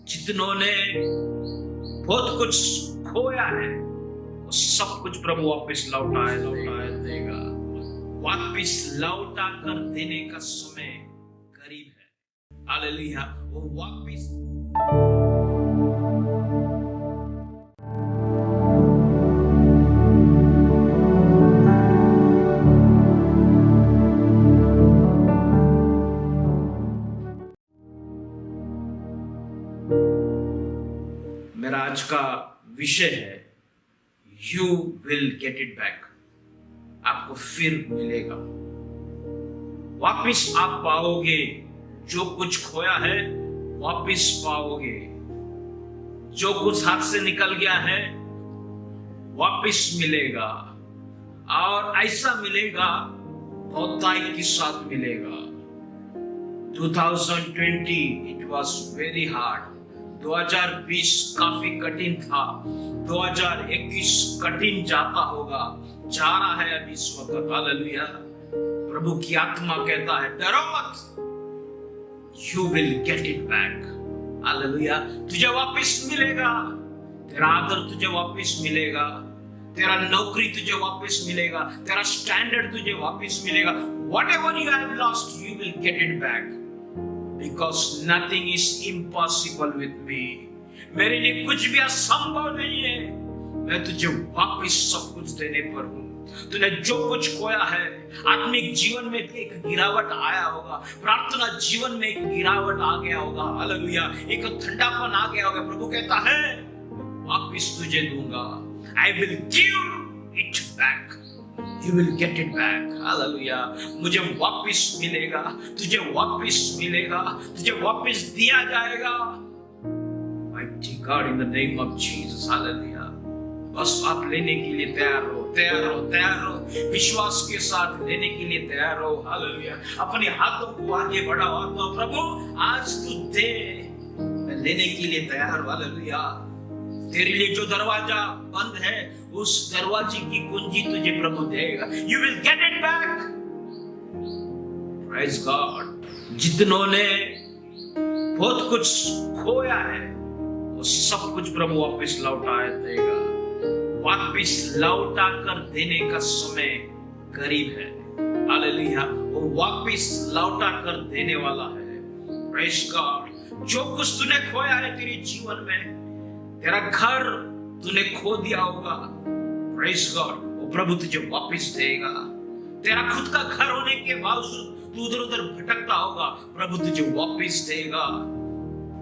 जितनों ने बहुत कुछ खोया है वो सब कुछ प्रभु वापस लौटा देगा। वापस लौटा कर देने का समय करीब है। हालेलुया। वो वापस मेरा आज का विषय है you will get it back. आपको फिर मिलेगा, वापिस आप पाओगे। जो कुछ खोया है वापिस पाओगे। जो कुछ हाथ से निकल गया है वापिस मिलेगा, और ऐसा मिलेगा बहुतायत के साथ मिलेगा। 2020 इट वॉज वेरी हार्ड। 2020 काफी कठिन था। 2021 कठिन जाता होगा, जा रहा है अभी इस वक्त। हालेलुया। प्रभु की आत्मा कहता है डरो मत, you will get it back. Hallelujah. तुझे वापस मिलेगा, तेरा आदर तुझे वापस मिलेगा, तेरा नौकरी तुझे वापस मिलेगा, तेरा स्टैंडर्ड तुझे वापस मिलेगा। Whatever you have lost, you will get it back. Because nothing is impossible with me. मेरे लिए कुछ भी असंभव नहीं है। मैं तुझे वापस सब कुछ देने पर हूँ। तूने जो कुछ खोया है, आत्मिक जीवन में एक गिरावट आया होगा, प्रार्थना जीवन में एक गिरावट आ गया होगा। हालेलुया। एक ठंडापन आ गया होगा। प्रभु कहता है वापस तुझे दूंगा। I will give it back. You will get it back. Hallelujah. मुझे वापस मिलेगा, तुझे वापस मिलेगा, तुझे वापस दिया जाएगा। Mighty God, in the name of Jesus. Hallelujah. बस आप लेने के लिए तैयार हो, तैयार हो, तैयार हो। विश्वास के साथ लेने के लिए तैयार हो। हालेलुया। अपने हाथों को आगे बढ़ाओ। तो प्रभु आज तू दे, मैं लेने के लिए तैयार हूं। हालेलुया। तेरे लिए जो दरवाजा बंद है उस दरवाजे की कुंजी तुझे प्रभु देगा। You will get it back. Praise God. जितनों ने बहुत कुछ खोया है वो सब कुछ प्रभु वापस लौटा देगा। वापस लौटा कर देने का समय करीब है। हालेलुया। वो वापस लौटा कर देने वाला है। Praise God. जो कुछ तूने खोया है तेरे जीवन में, तेरा घर तूने खो दिया होगा, प्रेज गॉड, वो प्रभु तुझे वापस देगा। तेरा खुद का घर होने के बावजूद तू उधर उधर भटकता होगा, प्रभु तुझे वापस देगा।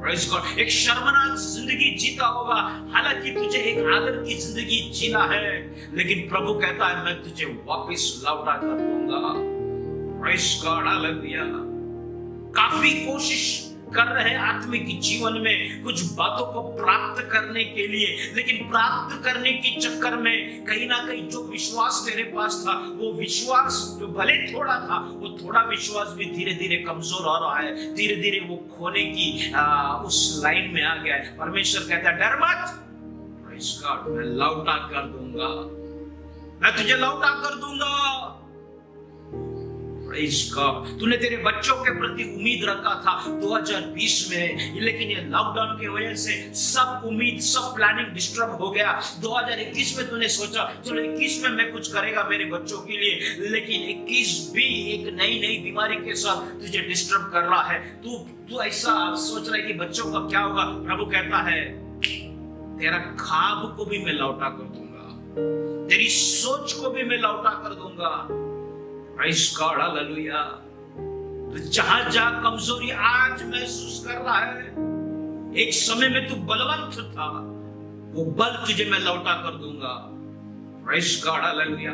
Praise God. एक शर्मनाक जिंदगी जीता होगा, हालांकि तुझे एक आदर की जिंदगी जीना है, लेकिन प्रभु कहता है मैं तुझे वापस लौटा कर दूंगा। Praise God. हालेलुया। काफी कोशिश कर रहे हैं आत्मिक जीवन में कुछ बातों को प्राप्त करने के लिए, लेकिन प्राप्त करने के चक्कर में कहीं ना कहीं जो विश्वास तेरे पास था, वो विश्वास जो भले थोड़ा था, वो थोड़ा विश्वास भी धीरे धीरे कमजोर हो रहा है। धीरे धीरे वो खोने की उस लाइन में आ गया है। परमेश्वर कहता है डर मत, प्रेज़ गॉड, मैं लौटा कर दूंगा, मैं तुझे लौटा कर दूंगा। तूने तेरे बच्चों के प्रति उम्मीद रखा था 2020 में, लेकिन ये लॉकडाउन की वजह से सब उम्मीद, सब प्लानिंग डिस्टर्ब हो गया। 2021 में तूने सोचा चलो 21 में मैं कुछ करेगा मेरे बच्चों के लिए, लेकिन 21 भी एक नई बीमारी के साथ तुझे डिस्टर्ब कर रहा है। तू ऐसा सोच रहा है कि बच्चों का क्या होगा। प्रभु कहता है तेरा ख्वाब को भी मैं लौटा कर दूंगा, तेरी सोच को भी मैं लौटा कर दूंगा। Praise God, hallelujah. तो जहां कमजोरी आज महसूस कर रहा है, एक समय में तू बलवंत था, वो बल तुझे मैं लौटा कर दूंगा। Praise God, hallelujah.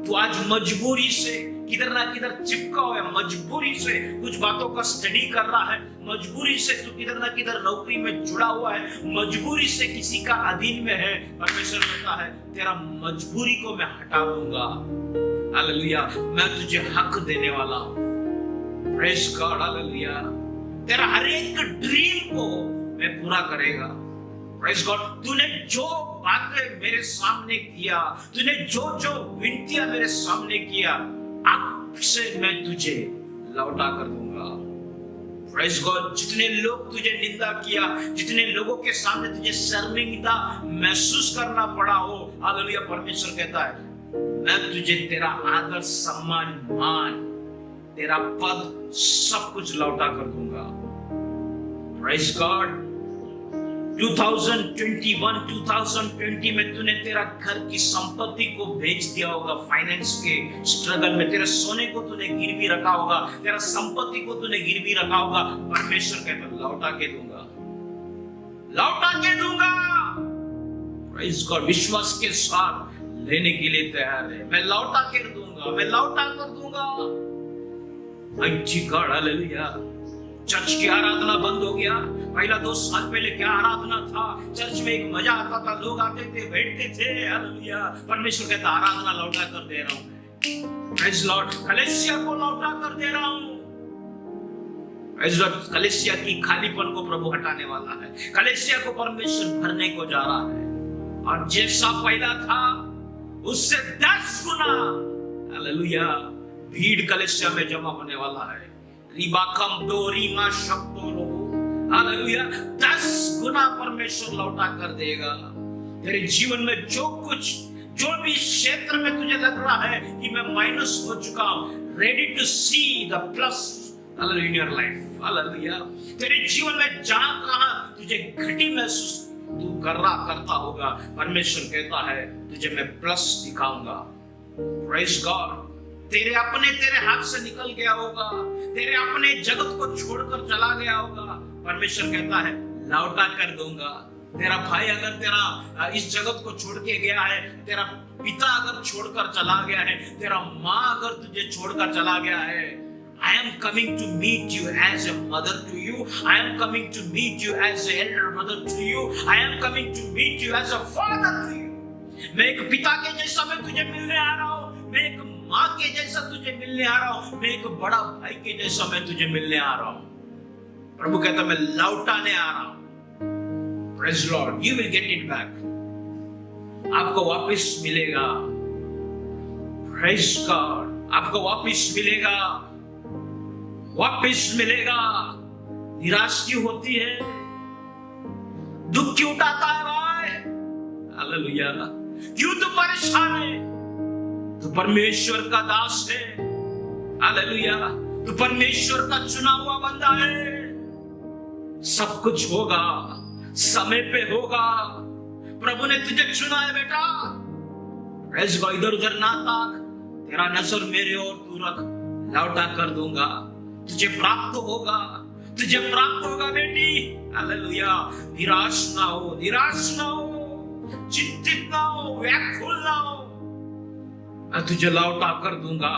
तू आज मजबूरी से किधर ना किधर चिपका हुआ है, मजबूरी से कुछ बातों का स्टडी कर रहा है, मजबूरी से तू किधर ना किधर नौकरी में जुड़ा हुआ है, मजबूरी से किसी का अधीन में है। परमेश्वर कहता है तेरा मजबूरी को मैं हटा दूंगा। हालेलुया। मैं तुझे हक देने वाला हूं। Praise God. हालेलुया। तेरा हर एक ड्रीम को मैं पूरा करेगा। Praise God. तूने जो बातें मेरे सामने किया, तूने जो विनतियां मेरे सामने किया, अब से मैं तुझे लौटा कर दूंगा। प्रेज़ गॉड, जितने लोग तुझे निंदा किया, जितने लोगों के सामने तुझे शर्मिंदा महसूस करना पड़ा हो, हालेलुया, परमेश्वर कहता है मैं तुझे तेरा आदर, सम्मान, मान, तेरा पद सब कुछ लौटा कर दूंगा। प्रेज़ गॉड, 2020 में तूने तेरा घर की संपत्ति को बेच दिया होगा, फाइनेंस के स्ट्रगल में तेरे सोने को तूने गिरवी रखा होगा, तेरा संपत्ति को तूने गिरवी रखा होगा। परमेश्वर कहता लौटा के दूंगा, लौटा के दूंगा। प्रेज़ गॉड, विश्वास के साथ लेने के लिए तैयार है। मैं लौटा कर दूंगा, मैं लौटा कर दूंगा। Thank you God, hallelujah. Church की आराधना बंद हो गया। पहला 2 साल पहले क्या आराधना था, चर्च में एक मजा आता था, लोग आते थे, बैठते थे, हालेलुया। परमेश्वर कहता आराधना लौटा कर दे रहा हूं, प्रेज़ लॉर्ड। कलीसिया को लौटा कर दे रहा हूं, प्रेज़ लॉर्ड। कलीसिया की खालीपन को प्रभु हटाने वाला है, कलीसिया को परमेश्वर भरने को जा रहा है, और जैसा पहला था उससे 10 गुना, हालेलुया, भीड़ कलीसिया में जमा होने वाला है। रिबाकम दोरीमा शब्दों, हालेलुया, 10 गुना परमेश्वर लौटा कर देगा। तेरे जीवन में जो भी क्षेत्र में तुझे लग रहा है कि मैं माइनस हो चुका हूं, ready to see the plus, hallelujah, in your life, hallelujah. तेरे जीवन में जहां कहां तुझे घटी महसूस तू करता होगा, परमेश्वर कहता है तुझे मैं प्लस दिखाऊंगा। प्रेज़ गॉड, तेरे हाथ से निकल गया होगा, तेरे अपने जगत को छोड़कर चला गया होगा, परमेश्वर कहता है लौटा कर दूंगा। तेरा भाई अगर तेरा इस जगत को छोड़ के गया है, तेरा पिता अगर छोड़कर चला गया है, तेरा माँ अगर तुझे छोड़कर चला गया है, I am coming to meet you as a mother to you. I am coming to meet you as an elder brother to you. I am coming to meet you as a father to you. मैं एक पिता के जैसा मैं तुझे मिलने आ रहा हूँ, मैं एक माँ के जैसा तुझे मिलने आ रहा हूँ, मैं एक बड़ा भाई के जैसा मैं तुझे मिलने आ रहा हूँ। प्रभु कहता मैं लौटाने आ रहा हूँ। Praise Lord, you will get it back. आपको वापस मिलेगा। Praise God, आपको वापस मिलेगा, वापस मिलेगा। निराश क्यों होती है, दुख क्यों उठाता है भाई, हालेलुया, क्यों तू परेशान है? तू परमेश्वर का दास है, हालेलुया, तू परमेश्वर का चुना हुआ बंदा है। सब कुछ होगा, समय पे होगा। प्रभु ने तुझे चुना है बेटा। प्रेज़ गॉड, इधर उधर ना ताक, तेरा नजर मेरे और तू रख, लौटा कर दूंगा। तुझे प्राप्त होगा, तुझे प्राप्त होगा बेटी, हालेलुया। निराश ना हो, निराश ना हो, चिंतित ना हो, व्याकुल ना हो। मैं तुझे लौटा कर दूंगा,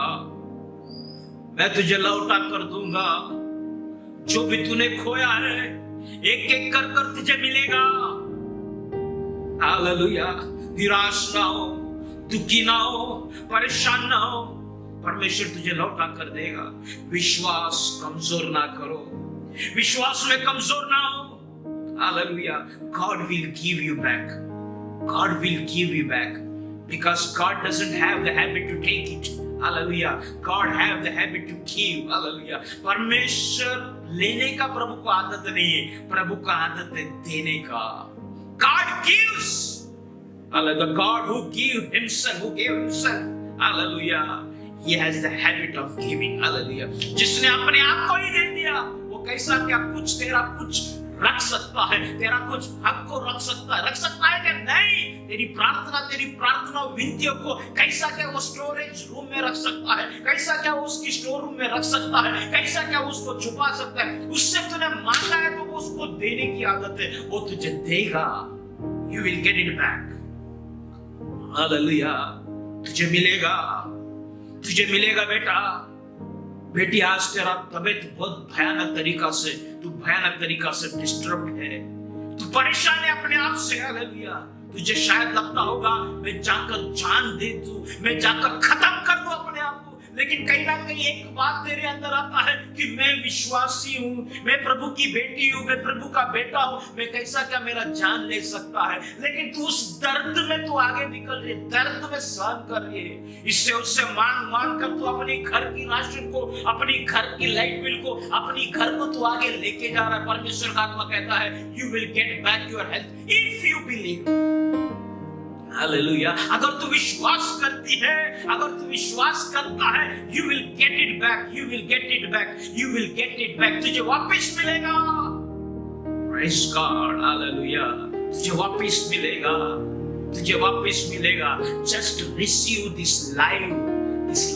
मैं तुझे लौटा कर दूंगा। जो भी तूने खोया है एक एक कर कर तुझे मिलेगा, हालेलुया। निराश ना हो, दुखी ना हो, परेशान ना हो, परमेश्वर तुझे लौटा कर देगा। विश्वास कमजोर ना करो, विश्वास में कमजोर ना हो, hallelujah. God will give you back, God will give you back, because God doesn't have the habit to take it, hallelujah. God have the habit to give, hallelujah. परमेश्वर लेने का प्रभु को आदत नहीं है, प्रभु का आदत है देने का। God gives, hallelujah. The God who gave himself, hallelujah, he has the habit of giving, hallelujah. जिसने अपने आप को ही दे दिया, वो कैसा क्या कुछ तेरा कुछ रख सकता है, तेरा कुछ हक को रख सकता है क्या? नहीं। तेरी प्रार्थना विनतियों को कैसा क्या वो स्टोरेज रूम में रख सकता है, कैसा क्या वो उसकी स्टोर रूम में रख सकता है, कैसा क्या वो उसको छुपा सकता है। उससे तूने मांगा है तो वो उसको देने की आदत है, वो तुझे देगा। You will get it back, hallelujah. तुझे मिलेगा बेटा, बेटी। आज तेरा तबीयत बहुत भयानक तरीका से डिस्टर्ब है, तू परेशान है अपने आप से, हालेलुया। तुझे शायद लगता होगा मैं जाकर जान दे दूं, मैं जाकर खत्म कर दूं अपने आप को, लेकिन कहीं ना कहीं एक बात तेरे अंदर आता है कि मैं विश्वासी हूँ, मैं प्रभु की बेटी हूँ, मैं प्रभु का बेटा हूँ, मैं कैसा क्या मेरा जान ले सकता है। लेकिन तू उस दर्द में तू आगे निकल रही है, दर्द में सहन कर रही है, इससे उससे मांग मांग कर तू अपने घर की राशन को, अपनी घर की लाइट बिल को, अपनी घर को तू आगे लेके जा रहा है। परमेश्वर का आत्मा कहता है you will get back your health if you believe. Hallelujah. अगर तू विश्वास करती है, अगर तू विश्वास करता है, you will get it back, you will get it back, you will get it back. तुझे वापस मिलेगा। Praise God, hallelujah. तुझे वापस मिलेगा, तुझे वापस मिलेगा। Just receive this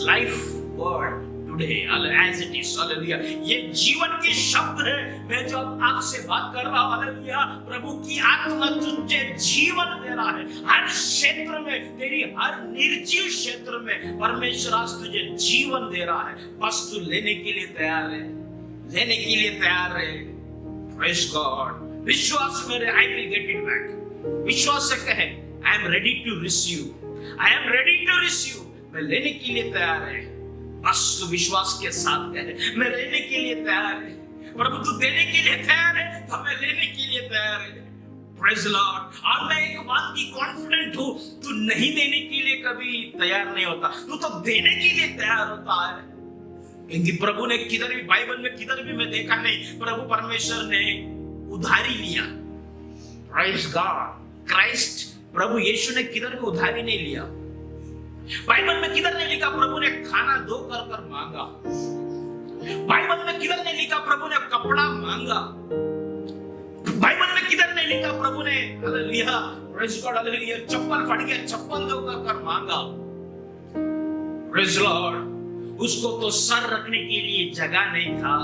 life word today as it is. Hallelujah. ये जीवन के शब्द है। मैं जो आपसे बात कर रहा हूं, हालेलुया, प्रभु की आत्मा तुझे जीवन दे रहा है। हर क्षेत्र में, तेरी हर निर्जीव क्षेत्र में परमेश्वर आज तुझे जीवन दे रहा है। बस तू लेने के लिए तैयार है, लेने के लिए तैयार है। Praise God. विश्वास में I will get it back. विश्वास से कहे I am ready to receive, I am ready to receive. मैं लेने के लिए तैयार है। बस तू विश्वास के साथ कहे मैं लेने के लिए तैयार है। प्रभु तू देने के लिए तैयार है तो मैं लेने के लिए तैयार है। Praise Lord. और मैं एक बात की कॉन्फिडेंट हूं, तू नहीं देने के लिए कभी तैयार नहीं होता, तू तो देने के लिए तैयार होता है। क्योंकि प्रभु ने किधर भी, बाइबल में किधर भी मैं देखा नहीं प्रभु परमेश्वर ने उधारी लिया। Praise God. क्राइस्ट प्रभु यीशु ने किधर भी उधारी नहीं लिया। बाइबल में किधर नहीं लिखा प्रभु ने खाना दो कर कर मांगा। बाइबल में किधर नहीं लिखा प्रभु ने कपड़ा मांगा। बाइबल में किधर नहीं लिखा प्रभु ने, हालेलुया, प्रेज़ गॉड, हालेलुया, चप्पल फट गया चप्पल दो कर कर मांगा। Praise Lord. उसको तो सर रखने के लिए जगह नहीं था।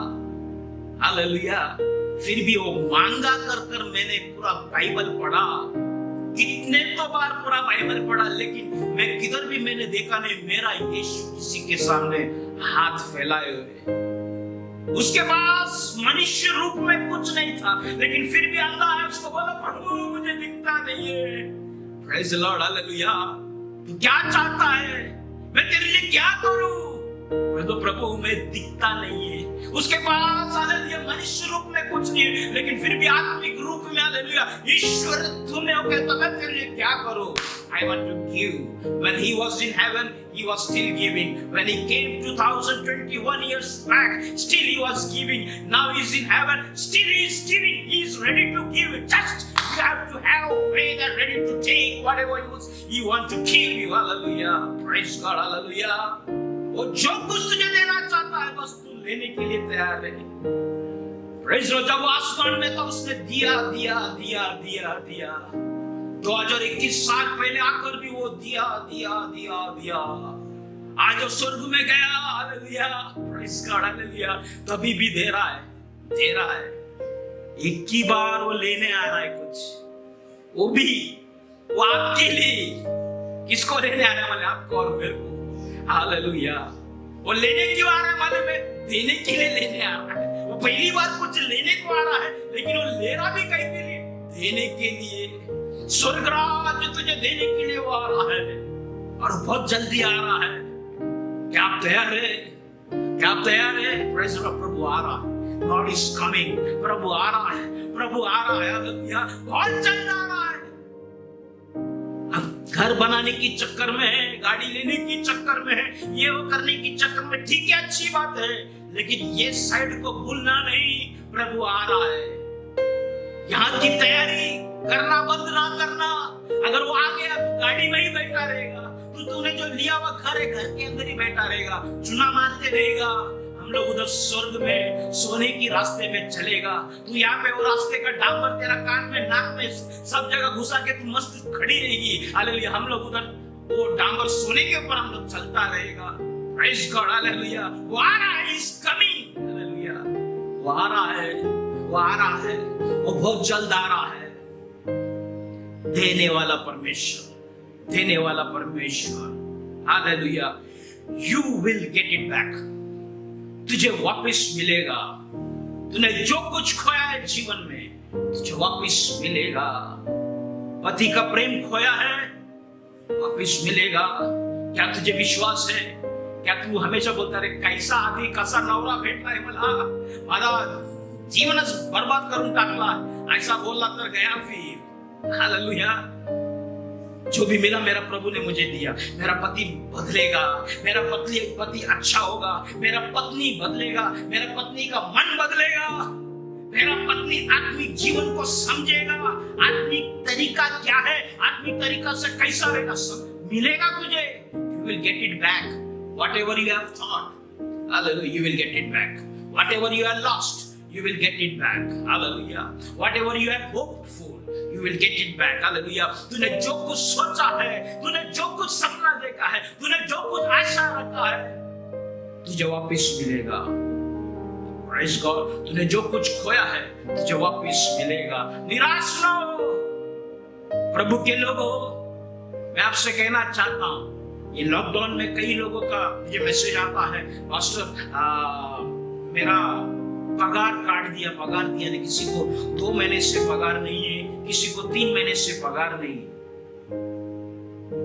हालेलुया। फिर भी वो मांगा कर कर मैंने पूरा बाइबल पढ़ा, कितने तो बार पूरा बाइबल पढ़ा, लेकिन मैं किधर भी मैंने देखा नहीं मेरा यीशु किसी के सामने हाथ फैलाए हुए। उसके पास मनुष्य रूप में कुछ नहीं था, लेकिन फिर भी अल्लाह है उसको बोला प्रभु मुझे दिखता नहीं है। Praise Lord, hallelujah. तू क्या चाहता है, मैं तेरे लिए क्या करूं? तो प्रभु मैं दिखता नहीं है। उसके पास हालेलुया मनुष्य रूप में कुछ नहीं है, लेकिन फिर भी आत्मिक रूप में हालेलुया ईश्वर तूने वो कहता मैं तेरे लिए क्या करूं? I want to give. When he was in heaven, he was still giving. When he came 2021 years back, still he was giving. Now he's in heaven, still he is giving. He is ready to give. Just you have to have faith and ready to take whatever he wants to give you. Hallelujah. Praise God. Hallelujah. वो जो कुछ तुझे देना चाहता है बस तू लेने के लिए तैयार है। प्रेज़ लो। जब आसमान में था उसने दिया दिया दिया दिया दिया। 2021 साल पहले आकर भी वो दिया दिया दिया दिया। आज वो स्वर्ग में गया, हालेलुया, प्रेज़ गॉड, हालेलुया, तभी भी दे रहा है, दे रहा है। एक ही बार वो लेने आ रहा है कुछ, वो भी वो आपके लिए। किसको लेने आ रहा है? मालूम आपको और मेरे को। हालेलुया। वो लेने क्यों आ रहा है मालूम है? देने के लिए लेने आ रहा है। वो पहली बार कुछ लेने को आ रहा है, लेकिन वो ले रहा भी कहीं के लिए, देने के लिए। स्वर्ग राज्य तुझे देने के लिए वो आ रहा है और बहुत जल्दी आ रहा है। क्या आप तैयार है? क्या आप तैयार है? प्रेज़ द, प्रभु आ रहा है। God is coming. प्रभु आ रहा है, प्रभु आ रहा है, हालेलुया, बहुत जल्द आ रहा है। घर बनाने की चक्कर में है, गाड़ी लेने की चक्कर में है, ये वो करने की चक्कर में, ठीक है अच्छी बात है, लेकिन ये साइड को भूलना नहीं, प्रभु आ रहा है। यहाँ की तैयारी करना बंद ना करना। अगर वो आ गया तो गाड़ी में ही बैठा रहेगा, तूने जो लिया हुआ घर है घर के अंदर ही बैठा रहेगा, चुना मारते रहेगा। हम लोग उधर स्वर्ग में सोने की रास्ते में चलेगा। तू यहाँ पे वो रास्ते का डांबर तेरा कान में नाक में सब जगह घुसा के तू मस्त खड़ी रहेगी। हालेलुया। हम लोग उधर वो डांबर सोने के ऊपर हम लोग चलता रहेगा। Praise God, hallelujah. वो आ रहा है, इज कमिंग, हालेलुया। वो आ रहा है, वो आ रहा है, वो बहुत जल्द आ रहा है। देने वाला परमेश्वर, देने वाला परमेश्वर, hallelujah. You will get it back. तुझे वापस मिलेगा। तूने जो कुछ खोया है जीवन में तुझे वापस मिलेगा। पति का प्रेम खोया है, वापस मिलेगा। क्या तुझे विश्वास है? क्या तू हमेशा बोलता रे कैसा आधी कसा नवरा भेटलाय मला, माझा जीवनच बर्बाद करून टाकला, ऐसा बोलला तर गया फिर। हालेलुया। जो भी मिला मेरा प्रभु ने मुझे दिया। मेरा पति बदलेगा, मेरा पति अच्छा होगा, मेरा पत्नी बदलेगा, मेरा पत्नी का मन बदलेगा, मेरा पत्नी आत्मिक जीवन को समझेगा, आत्मिक तरीका क्या है, आत्मिक तरीका से कैसा रहना सब मिलेगा तुझे। You will get it back. Whatever you have thought, hallelujah, you will get it back. Whatever you have lost, you will get it back. Hallelujah. Whatever you have hoped for, you will get it back. Hallelujah. तूने जो कुछ सोचा है, तूने जो कुछ सपना देखा है, तूने जो कुछ आशा रखा है, तुझे वापस मिलेगा। Praise God. तूने जो कुछ खोया है, तुझे वापस मिलेगा। निराश ना हो। प्रभु के लोगों, मैं आपसे कहना चाहता हूं, ये लॉकडाउन में कई लोगों का मुझे मैसेज आता है, पास्टर मेरा पगार काट दिया, पगार दिया नहीं, किसी को 2 महीने से पगार नहीं है, किसी को 3 महीने से पगार नहीं है।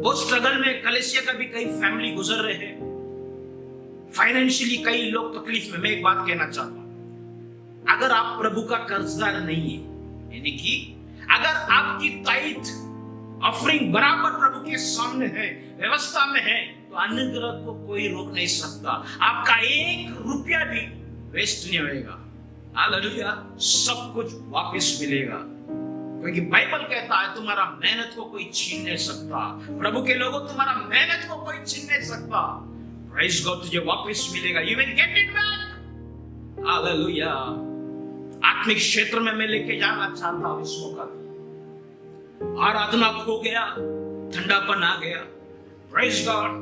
वो स्ट्रगल में कलेसिया का भी कई फैमिली गुजर रहे हैं, फाइनेंशियली कई लोग तकलीफ में। मैं एक बात कहना चाहता हूं, अगर आप प्रभु का कर्जदार नहीं है, यानी कि अगर आपकी ताइथ ऑफरिंग बराबर प्रभु के सामने है, व्यवस्था में है, तो अनुग्रह को कोई रोक नहीं सकता। आपका 1 रुपया भी वेस्ट नहीं होएगा। हालेलुया। सब कुछ वापस मिलेगा, क्योंकि बाइबल कहता है तुम्हारा मेहनत को कोई छीन नहीं सकता। प्रभु के लोगों, तुम्हारा मेहनत को कोई छीन नहीं सकता। प्रेज़ गॉड, तुझे वापस मिलेगा। You will get it back. Hallelujah. आत्मिक क्षेत्र में मैं लेके जाना चाहता हूं इस मौका। आराधना खो गया, ठंडापन आ गया। Praise God.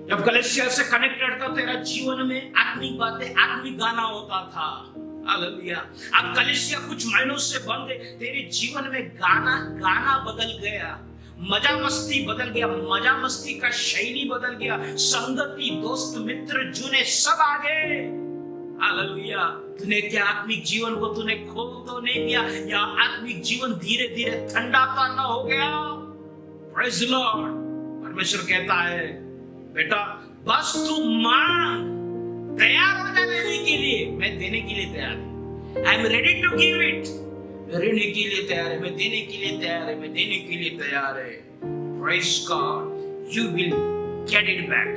जब कलेसिया से कनेक्टेड था, तेरा जीवन में आत्मिक बातें, आत्मिक गाना होता था। हालेलुया। अब कलेसिया कुछ महीनों से बंद है, तेरे जीवन में गाना बदल गया, मजा मस्ती बदल गया, मजा मस्ती का शैली बदल गया, संगति, दोस्त, मित्र, जुने सब आ गए। हालेलुया। तूने क्या आत्मिक जीवन को तूने खो तो नहीं दिया, या आत्मिक जीवन धीरे धीरे ठंडाता न हो गया? Praise Lord. परमेश्वर कहता है, बेटा बस तू मांग, तैयार हो जा देने के लिए। मैं देने के लिए तैयार हूं। I am ready to give it. मैं देने के लिए तैयार है, मैं देने के लिए तैयार है, मैं देने के लिए तैयार है। Praise God. You will get it back.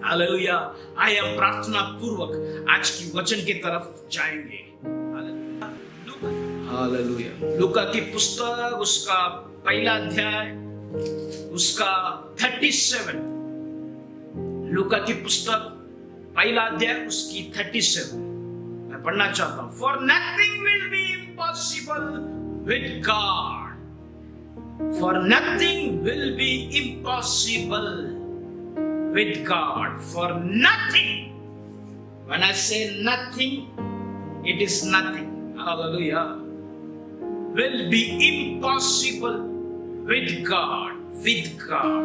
Hallelujah. आइए हम प्रार्थना पूर्वक आज की वचन की तरफ जाएंगे। हालेलुया। लूका की पुस्तक, उसका पहला अध्याय, उसका 37। लूका की पुस्तक पहला अध्याय, उसकी 37 मैं पढ़ना चाहता हूं। For nothing will be impossible with God. For nothing will be impossible with God. For nothing. When I say nothing, it is nothing. Hallelujah. Will be impossible with God. With God.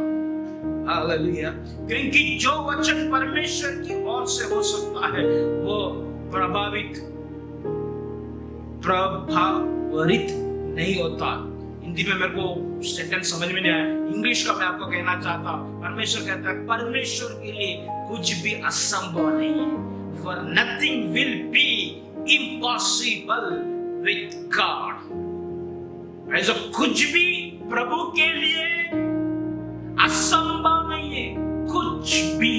Hallelujah. क्योंकि जो वचन परमेश्वर की ओर से हो सकता है, वो प्रभावित नहीं होता। हिंदी में मेरे को सेंटेंस समझ में नहीं आया, इंग्लिश का मैं आपको कहना चाहता हूं। परमेश्वर कहता है, परमेश्वर के लिए कुछ भी असंभव नहीं है। For nothing will be impossible with God। ऐसा कुछ भी प्रभु के लिए असंभव नहीं है। कुछ भी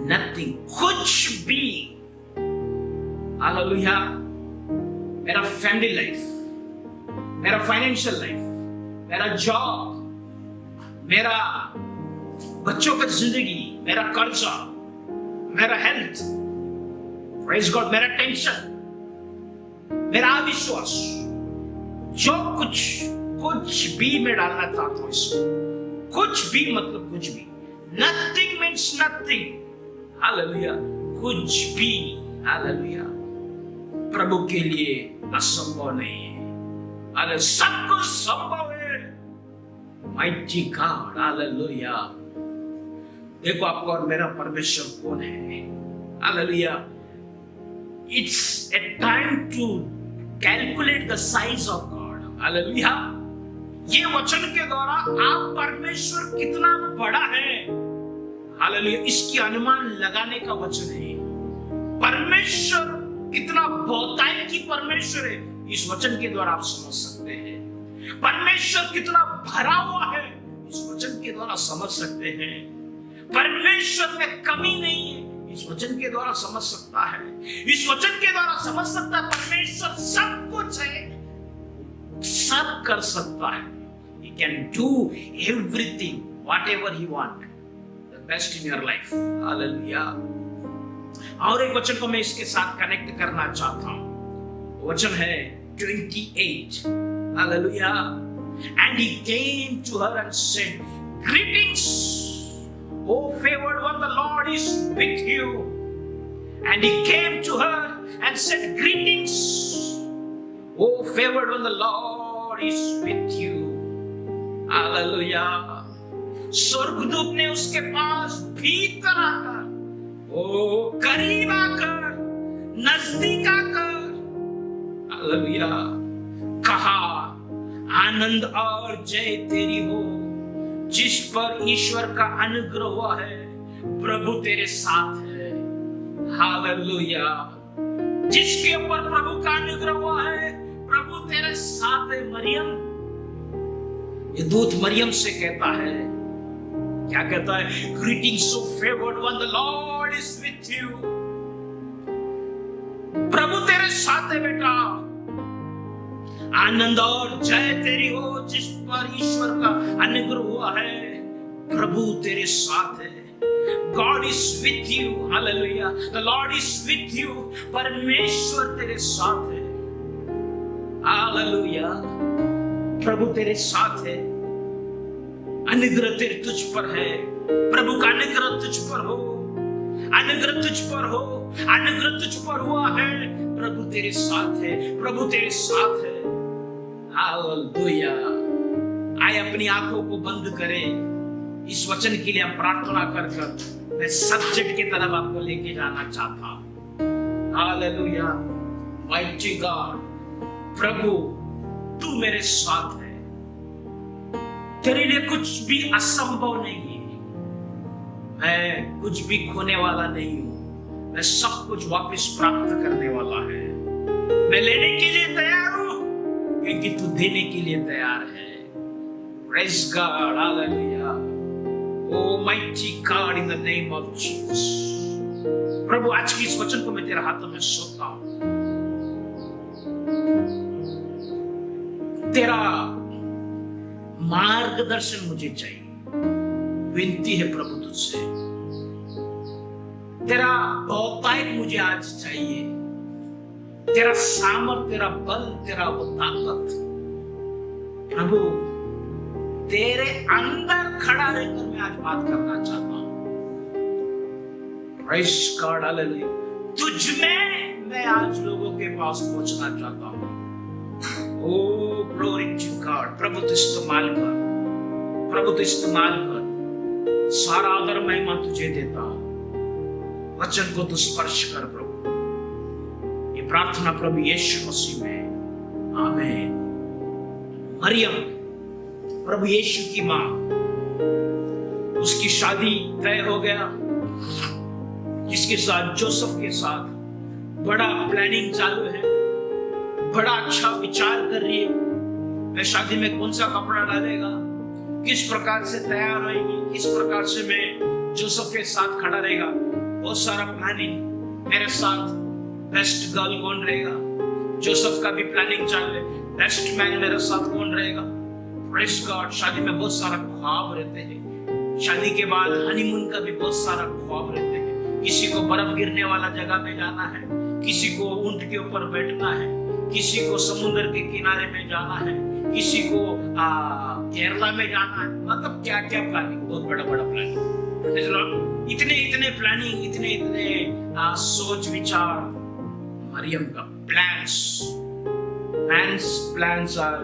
नथिंग, कुछ भी। हालेलुया। मेरा फैमिली लाइफ, मेरा फाइनेंशियल लाइफ, मेरा जॉब, मेरा बच्चों की जिंदगी, मेरा कर्जा, मेरा हेल्थ, प्रेज़ गॉड, मेरा टेंशन, मेरा अविश्वास, जो कुछ भी मैं डालना चाहता हूं इसमें। कुछ भी मतलब कुछ भी। Nothing means nothing. हालेलुया। कुछ भी, हालेलुया, प्रभु के लिए असंभव नहीं है। हालेलुया। सब कुछ संभव है। Mighty God. हालेलुया। देखो आपका और मेरा परमेश्वर कौन है। Hallelujah. It's a time to calculate the size of God. Hallelujah. ये वचन के द्वारा आप परमेश्वर कितना बड़ा है, हालेलुया, इसकी अनुमान लगाने का वचन है। परमेश्वर कितना बहुतायत की परमेश्वर है, इस वचन के द्वारा आप समझ सकते हैं। परमेश्वर कितना भरा हुआ है, इस वचन के द्वारा समझ सकते हैं। परमेश्वर में कमी नहीं है, इस वचन के द्वारा समझ सकता है। इस वचन के द्वारा समझ सकता है परमेश्वर सब कुछ है, सब कर सकता है। He can do everything, whatever he want, the best in your life. Hallelujah. और एक वचन को मैं इसके साथ कनेक्ट करना चाहता हूं। वचन है 28. Hallelujah. And he came to her and said, "Greetings, O favored one, the Lord is with you." And he came to her and said, "Greetings, O favored one, the Lord is with you." Hallelujah. स्वर्गदूत ने उसके पास भीतर आकर, ओ करीब आकर, नजदीक आकर, hallelujah, कहा, आनंद और जय तेरी हो, जिस पर ईश्वर का अनुग्रह हुआ है, प्रभु तेरे साथ है। हालेलुया। जिसके ऊपर प्रभु का अनुग्रह हुआ है, प्रभु तेरे साथ है। मरियम, ये दूत मरियम से कहता है, क्या कहता है? Greetings, so favored one, the Lord is with you. प्रभु तेरे साथ है बेटा। आनंद और जय तेरी हो, जिस पर ईश्वर का अनुग्रह हुआ है, प्रभु तेरे साथ है। God is with you, hallelujah. The Lord is with you. परमेश्वर तेरे साथ है, hallelujah. प्रभु तेरे साथ है। अनुग्रह तेरे तुझ पर है। प्रभु का अनुग्रह तुझ पर हो, अनुग्रह तुझ पर हो, अनुग्रह तुझ पर हुआ है। प्रभु तेरे साथ है, प्रभु तेरे साथ है। हालेलुया। आए अपनी आंखों को बंद करें। इस वचन के लिए हम प्रार्थना कर कर मैं सब्जेक्ट की तरफ आपको लेके जाना चाहता हूं। हालेलुया। माइटी गॉड, प्रभु तू मेरे साथ है। तेरे लिए कुछ भी असंभव नहीं है। मैं कुछ भी खोने वाला नहीं हूं। मैं सब कुछ वापस प्राप्त करने वाला है। मैं लेने के लिए तैयार हूं, क्योंकि तू देने के लिए तैयार है। Praise God, hallelujah. Oh mighty God, in the name of Jesus. प्रभु, आज की इस वचन को मैं तेरे हाथों में सौंपता हूं। तेरा मार्गदर्शन मुझे चाहिए। विनती है प्रभु तुझसे, तेरा बहुतायत मुझे आज चाहिए। तेरा सामर्थ, तेरा बल, तेरा वो ताकत, प्रभु तेरे अंदर खड़ा रहकर मैं आज बात करना चाहता हूं। Praise God, hallelujah. तुझ में मैं आज लोगों के पास पहुंचना चाहता हूं। Oh glory to God. प्रभु तो इस्तेमाल कर, प्रभु तो इस्तेमाल कर। सारा आदर महिमा तुझे देता हूं। वचन को तो स्पर्श कर प्रभु। ये प्रार्थना प्रभु यीशु मसीह में, आमीन। मरियम, प्रभु यीशु की मां, उसकी शादी तय हो गया। जिसके साथ, जोसेफ के साथ बड़ा प्लानिंग चालू है। बड़ा अच्छा विचार कर रही है, मैं शादी में कौन सा कपड़ा डालेगा, किस प्रकार से तैयार होगी, किस प्रकार से मैं जोसेफ के साथ खड़ा रहेगा। बहुत सारा प्लानिंग। मेरे साथ बेस्ट गर्ल कौन रहेगा, जोसेफ का भी प्लानिंग चालू है। बेस्ट मैन मेरे साथ कौन रहेगा। Praise God. शादी में बहुत सारा ख्वाब रहते हैं। शादी के बाद हनीमून का भी बहुत सारा ख्वाब रहते हैं। किसी को बर्फ गिरने वाला जगह में जाना है, किसी को ऊंट के ऊपर बैठना है, किसी को समुद्र के किनारे में जाना है, किसी को केरला में जाना है। मतलब क्या क्या प्लानिंग, बहुत बड़ा बड़ा प्लानिंग। इतने इतने प्लानिंग, इतने इतने सोच विचार। मरियम का प्लान्स आर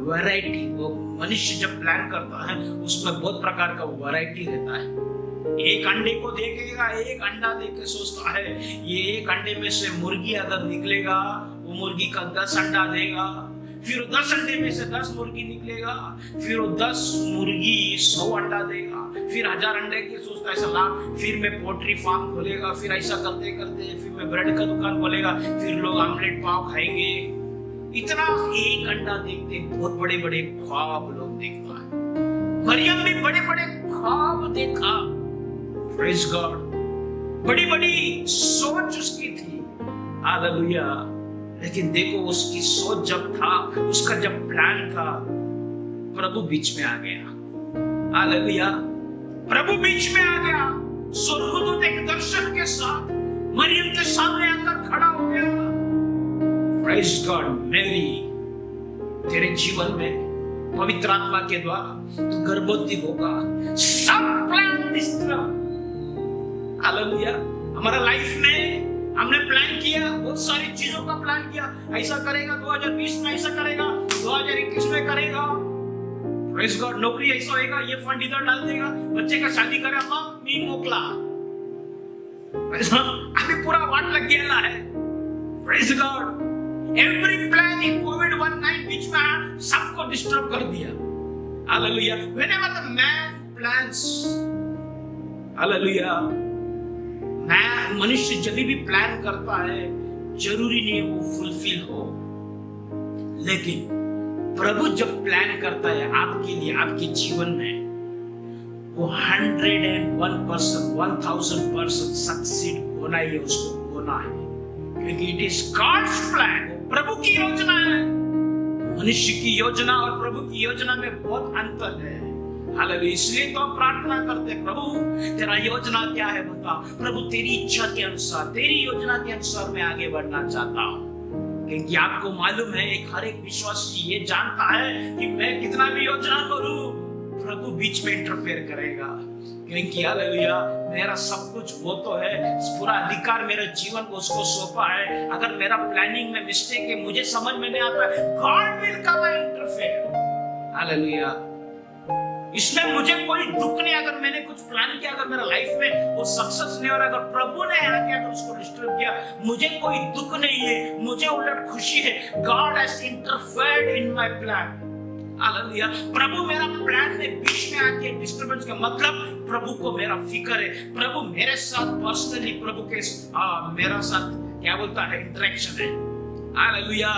वैरायटी। वो मनुष्य जब प्लान करता है उसमें बहुत प्रकार का वैरायटी रहता है। एक अंडे को देखेगा, एक अंडा देख के सोचता है ये एक अंडे में से मुर्गी अगर निकलेगा वो मुर्गी का 10 अंडा देगा, फिर 10 अंडे में से 10 मुर्गी निकलेगा, फिर 10 मुर्गी 100 अंडा देगा, फिर 1000 अंडे की सोचता है लाभ, फिर मैं पोल्ट्री फार्म खोलेगा, फिर ऐसा करते करते फिर मैं ब्रेड का दुकान खोलेगा, फिर लोग आमलेट पाव खाएंगे। इतना एक अंडा देखते बहुत बड़े बड़े ख्वाब लोग देखता है। मरियम भी बड़े बड़े ख्वाब देखा, प्रेज गॉड, बड़ी बड़ी सोच उसकी थी, हालेलुया। लेकिन देखो उसकी सोच जब था, उसका जब प्लान था, प्रभु बीच में आ गया, हालेलुया। प्रभु बीच में आ गया, स्वर्गदूत एक दर्शन के साथ मरियम के सामने आकर खड़ा हो गया। प्रेज गॉड, मैरी तेरे जीवन में पवित्र आत्मा के द्वारा तू गर्भवती होगा, सब प्लान डिस्टर्ब, हालेलुया। हमारा लाइफ में हमने प्लान किया, बहुत सारी चीजों का प्लान किया, ऐसा करेगा 2020 में, ऐसा करेगा 2021 में करेगा, प्रेज गॉड, नौकरी ऐसा होएगा, ये फंड इधर डाल देगा, बच्चे का शादी करे, अम्मा मी मोकला, अभी पूरा वाट लग गया है, praise God. Every plan in कोविड-19 बीच में सबको डिस्टर्ब कर दिया, hallelujah. Whenever the man plans, hallelujah, मनुष्य जब भी प्लान करता है जरूरी नहीं वो फुलफिल हो, लेकिन प्रभु जब प्लान करता है आपके लिए, आपके जीवन में, वो 101%, 1000% सक्सीड होना ही उसको होना है, क्योंकि इट इज गॉड्स प्लान, प्रभु की योजना है। मनुष्य की योजना और प्रभु की योजना में बहुत अंतर है, हालेलुया। इसलिए तो हम प्रार्थना करते हैं, प्रभु तेरा योजना क्या है बता, प्रभु तेरी इच्छा के अनुसार, तेरी योजना के अनुसार मैं आगे बढ़ना चाहता हूँ, क्योंकि आपको मालूम है, एक हर एक विश्वासी ये जानता है कि मैं कितना भी योजना करूं, प्रभु बीच में इंटरफेयर करेगा, क्योंकि हालेलुया मेरा सब कुछ वो तो है, पूरा अधिकार मेरे जीवन को उसको सौंपा है। अगर मेरा प्लानिंग में मिस्टेक है, मुझे समझ में नहीं आता है, God will come and interfere, hallelujah. इसमें मुझे कोई दुख नहीं, अगर मैंने कुछ प्लान किया, अगर मेरा लाइफ में वो सक्सेस नहीं हो रहा, अगर प्रभु ने आके अगर उसको डिस्टर्ब किया, मुझे कोई दुख नहीं है, मुझे उलट खुशी है। God has interfered in my plan, hallelujah. प्रभु मेरा प्लान में बीच में आके डिस्टर्बेंस का मतलब प्रभु को मेरा फिक्र है, प्रभु मेरे साथ पर्सनली, प्रभु के मेरा साथ क्या बोलता है इंटरेक्शन है, हालेलुया।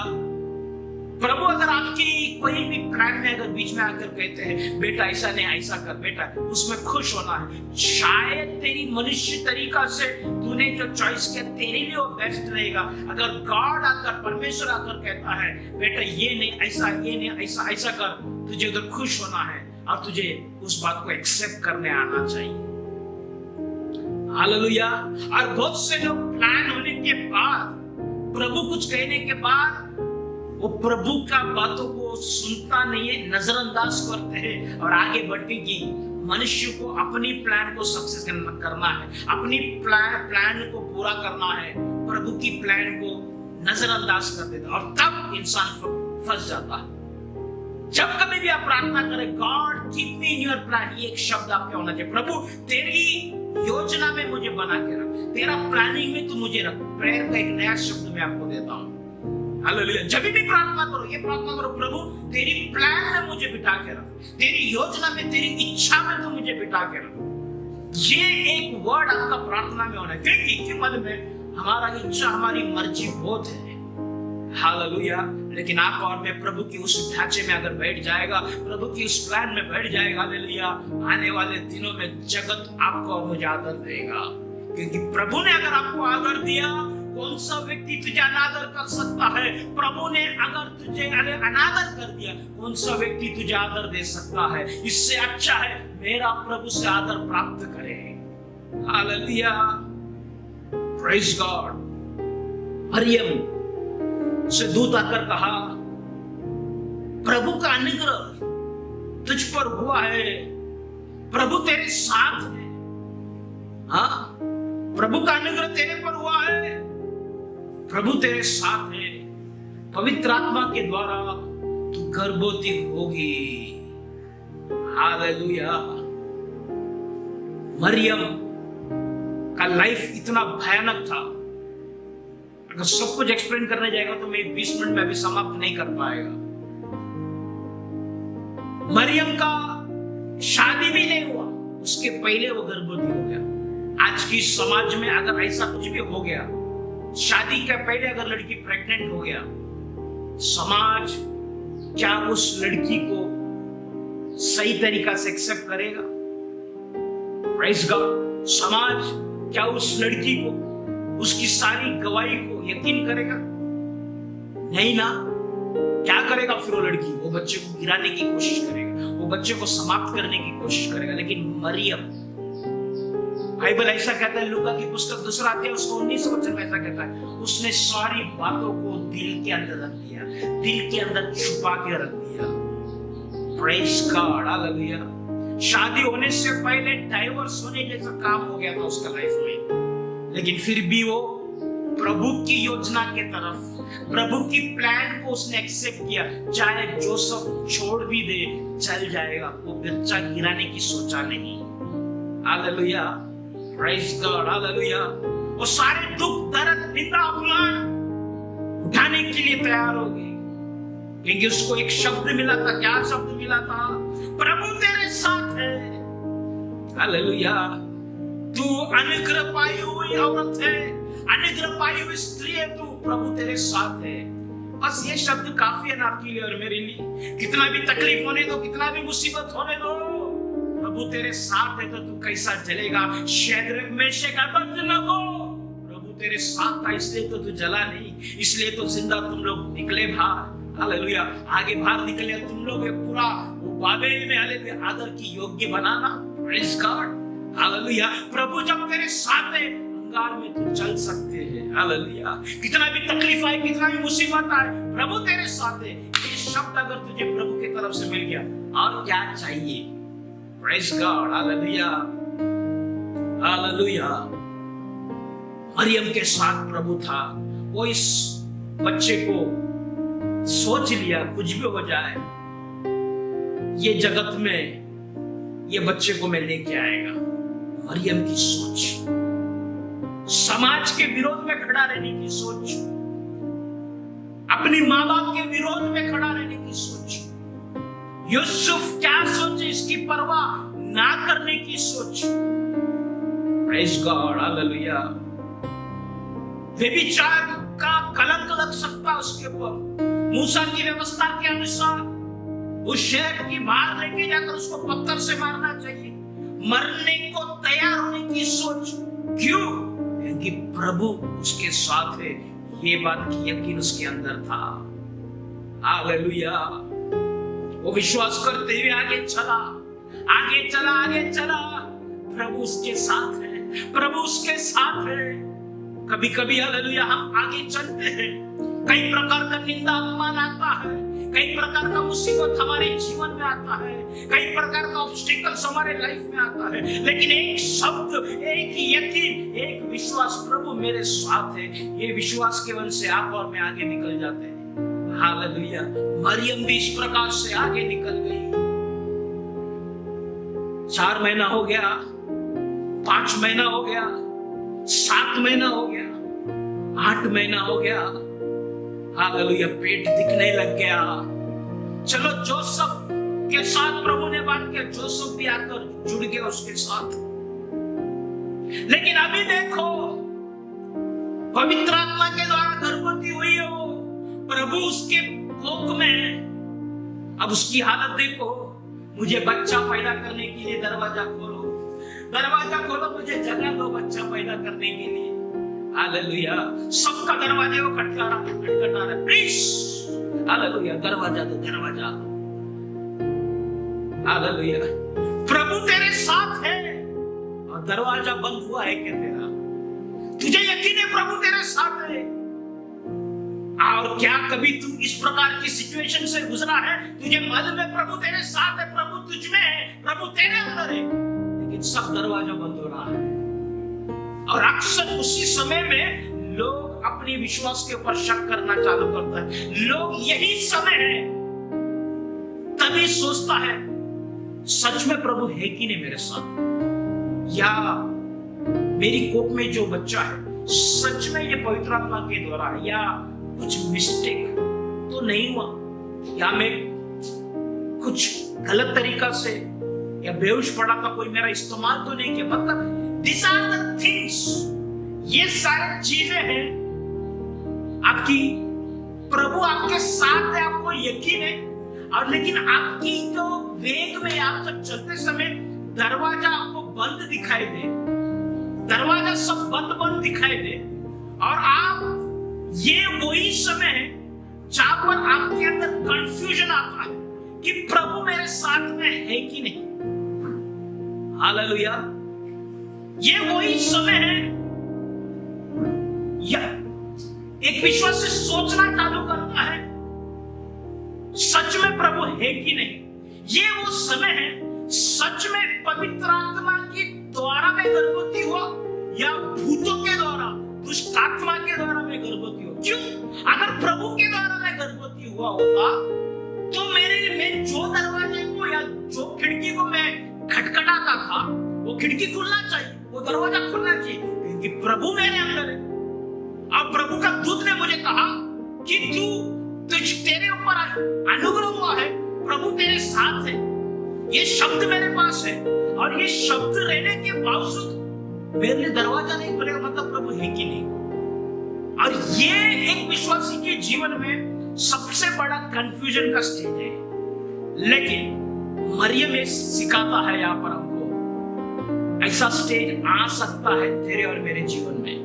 प्रभु अगर आपकी कोई भी प्लान में अगर बीच में आकर कहते हैं बेटा ऐसा नहीं ऐसा कर, बेटा उसमें खुश होना है। शायद तेरी मनुष्य तरीका से तूने जो चॉइस किया तेरे लिए वो बेस्ट रहेगा। अगर गॉड आकर, परमेश्वर आकर कहता है बेटा ये नहीं ऐसा, ये नहीं ऐसा, ऐसा कर, तुझे उधर खुश होना है और तुझे उस बात को एक्सेप्ट करने आना चाहिए, हालेलुया। और बहुत से लोग प्लान होने के बाद, प्रभु कुछ कहने के बाद वो प्रभु का बातों को सुनता नहीं है, नजरअंदाज करते हैं और आगे बढ़ने की। मनुष्य को अपनी प्लान को सक्सेस करना है, अपनी प्लान को पूरा करना है, प्रभु की प्लान को नजरअंदाज कर देता और तब इंसान फंस जाता है। जब कभी भी आप प्रार्थना करें, God keep me in your plan, ये एक शब्द आपके होना चाहिए, प्रभु तेरी योजना में मुझे बना के रख, तेरा प्लानिंग में तू मुझे रख। प्रेयर का एक नया शब्द मैं आपको देता हूँ, हालेलुया। जब भी प्रार्थना करो, ये प्रार्थना करो, प्रभु तेरी प्लान में मुझे बिठा के रख, तेरी योजना में, तेरी इच्छा में तो मुझे बिठा के रख। ये एक वर्ड आपका प्रार्थना में होना है, क्योंकि मालूम है हमारा इच्छा, हमारी मर्जी बहुत है, हालेलुया। लेकिन आप और मैं प्रभु की उस ढांचे में अगर बैठ जाएगा, प्रभु की उस प्लान में बैठ जाएगा, हालेलुया, आने वाले दिनों में जगत आपको और मुझे आदर देगा, क्योंकि प्रभु ने अगर आपको आदर दिया, कौन सा व्यक्ति तुझे अनादर कर सकता है? प्रभु ने अगर तुझे अनादर कर दिया, कौन सा व्यक्ति तुझे आदर दे सकता है? इससे अच्छा है मेरा प्रभु से आदर प्राप्त करे, हालेलुया, प्रेज गॉड। मरियम से दूत आकर कहा, प्रभु का अनुग्रह तुझ पर हुआ है, प्रभु तेरे साथ है। हाँ, प्रभु का अनुग्रह तेरे पर हुआ है, प्रभु तेरे साथ है, पवित्र आत्मा के द्वारा तू गर्भवती होगी, हालेलुया। मरियम का लाइफ इतना भयानक था, अगर सब कुछ एक्सप्लेन करने जाएगा तो मैं 20 मिनट में अभी समाप्त नहीं कर पाएगा। मरियम का शादी भी नहीं हुआ, उसके पहले वो गर्भवती हो गया। आज की समाज में अगर ऐसा कुछ भी हो गया, शादी के पहले अगर लड़की प्रेग्नेंट हो गया, समाज क्या उस लड़की को सही तरीका से एक्सेप्ट करेगा? Praise God. समाज क्या उस लड़की को, उसकी सारी गवाही को यकीन करेगा? नहीं ना। क्या करेगा फिर वो लड़की? वो बच्चे को गिराने की कोशिश करेगा, वो बच्चे को समाप्त करने की कोशिश करेगा। लेकिन मरियम, बाइबल ऐसा कहता है, लूका की पुस्तक 2 अध्याय उसको 19 वचन में ऐसा कहता है, उसने सारी बातों को दिल के अंदर रख दिया, दिल के अंदर छुपा के रख दिया। Praise God, hallelujah. शादी होने से पहले डाइवोर्स होने जैसा काम हो गया था उसका लाइफ में, लेकिन फिर भी वो प्रभु की योजना के तरफ, प्रभु की प्लान को उसने एक्सेप्ट किया। चाहे जोसेफ छोड़ भी दे, चल जाएगा, वो बच्चा गिराने की सोचा नहीं। Hallelujah, praise God, hallelujah. वो सारे दुख, दर्द, निंदा, अपमान उठाने के लिए तैयार हो गए, क्योंकि उसको एक शब्द मिला था। क्या शब्द मिला था? प्रभु तेरे साथ है। हालेलुया। तू अनुग्रह पाई हुई औरत है, अनुग्रह पाई हुई स्त्री है तू, प्रभु तेरे साथ है। बस ये शब्द काफी है ना आपके लिए और मेरे लिए। कितना भी तकलीफ होने दो, कितना भी मुसीबत होने दो, प्रभु तेरे साथ है तो तू कैसा चलेगा? शैद्रक, मेशक, अबेदनगो, प्रभु तेरे साथ था इसलिए तो तू जला नहीं, इसलिए तो जिंदा तुम लोग निकले बाहर। हालेलुया। आगे बाहर निकले तुम लोग पूरा बाबेल में, हालेलुया, आदर की योग्य बनाना। Praise God, hallelujah. प्रभु जब तेरे साथ है, अंगार में तू चल सकते हैं। हालेलुया। कितना भी तकलीफ आए, कितना भी मुसीबत आए, प्रभु तेरे साथ है। ये शब्द अगर तुझे प्रभु की तरफ से मिल गया, और क्या चाहिए? Praise God, hallelujah, hallelujah. Mariam के साथ प्रभु था। वो इस बच्चे को सोच लिया, कुछ भी हो जाए, ये जगत में ये बच्चे को मैं लेके आएगा। मरियम की सोच, समाज के विरोध में खड़ा रहने की सोच, अपनी माँ बाप के विरोध में खड़ा रहने की सोच, यूसुफ क्या सोचे इसकी परवाह ना करने की सोच। Praise God, hallelujah. व्यभिचार का कलंक लग सकता उसके ऊपर। मूसा की व्यवस्था के अनुसार उस शहर की बाहर लेके जाकर उसको पत्थर से मारना चाहिए। मरने को तैयार होने की सोच। क्यों? क्योंकि प्रभु उसके साथ है, ये बात की यकीन उसके अंदर था। हालेलुया। वो विश्वास करते हुए आगे चला, आगे चला, आगे चला। प्रभु उसके साथ है, प्रभु उसके साथ है। कभी कभी हालेलुया हम आगे चलते हैं, कई प्रकार का निंदा, अपमान आता है, कई प्रकार का मुसीबत हमारे जीवन में आता है, कई प्रकार का ऑब्स्टिकल्स हमारे लाइफ में आता है, लेकिन एक शब्द, एक यकीन, एक विश्वास, प्रभु मेरे साथ है, ये विश्वास के बल से आप और मैं आगे निकल जाते हैं। हालेलुया। मरियम भी इस प्रकार से आगे निकल गई। 4 महीना हो गया, 5 महीना हो गया, 7 महीना हो गया, 8 महीना हो गया। हालेलुया। पेट दिखने लग गया। चलो जोसेफ के साथ प्रभु ने बात किया, जोसेफ भी आकर जुड़ गया उसके साथ। लेकिन अभी देखो, पवित्र आत्मा के द्वारा गर्भवती हुई है वो, प्रभु उसके कोख में। अब उसकी हालत देखो, मुझे बच्चा पैदा करने के लिए दरवाजा खोलो, दरवाजा खोलो, मुझे जगह दो बच्चा पैदा करने के लिए। हालेलुया। सबका दरवाजे को खटखटा रहा है, प्लीज। हालेलुया। दरवाजा दो, दरवाजा। हालेलुया। प्रभु तेरे साथ है और दरवाजा बंद हुआ है क्या तेरा? तुझे यकीन है प्रभु तेरे साथ है? और क्या कभी तू इस प्रकार की सिचुएशन से गुजरा है? तुझे मालूम है प्रभु तेरे साथ है, प्रभु तुझ में है, प्रभु तेरे अंदर है, लेकिन सब दरवाजा बंद हो रहा है। और अक्सर उसी समय में लोग अपनी विश्वास के ऊपर शक करना चालू करता है। लोग यही समय है तभी सोचता है सच में प्रभु है कि नहीं मेरे साथ, या मेरी कोख में जो बच्चा है सच में ये पवित्र आत्मा के द्वारा है, या कुछ मिस्टेक तो नहीं हुआ, या मैं कुछ गलत तरीका से या बेहोश पड़ा था, कोई मेरा इस्तेमाल तो नहीं किया। मतलब दिस आर द थिंग्स, ये सारी चीजें हैं आपकी। प्रभु आपके साथ है, आपको यकीन है, और लेकिन आपकी जो वेग में आप जब चलते समय दरवाजा आपको बंद दिखाई दे, दरवाजा सब बंद बंद दिखाई दे, और आप, ये वही समय है जहां पर आपके अंदर कंफ्यूजन आता है कि प्रभु मेरे साथ में है कि नहीं। हालेलुया। ये वही समय है या एक विश्वास से सोचना चालू करता है सच में प्रभु है कि नहीं। ये वो समय है सच में पवित्र आत्मा के द्वारा मैं गर्भवती हुआ या भूतों के द्वारा, दुष्ट आत्मा के द्वारा मैं गर्भवती हुआ। क्यों? अगर प्रभु के द्वारा मैं गर्भवती हुआ होता तो मैं जो दरवाजे को या जो खिड़की को मैं खटखटाता था वो खिड़की खुलना चाहिए, वो दरवाजा खुलना चाहिए, क्योंकि प्रभु मेरे अंदर है। अब प्रभु का दूत ने मुझे कहा कि तेरे ऊपर अनुग्रह हुआ है, प्रभु तेरे साथ है। ये शब्द मेरे पास है, और ये शब्द रहने के बावजूद मेरे लिए दरवाजा नहीं खुलेगा, मतलब प्रभु है कि नहीं। और ये एक विश्वासी के जीवन में सबसे बड़ा कंफ्यूजन का स्टेज है। लेकिन मरियम ये सिखाता है यहाँ पर हमको, ऐसा स्टेज आ सकता है तेरे और मेरे जीवन में,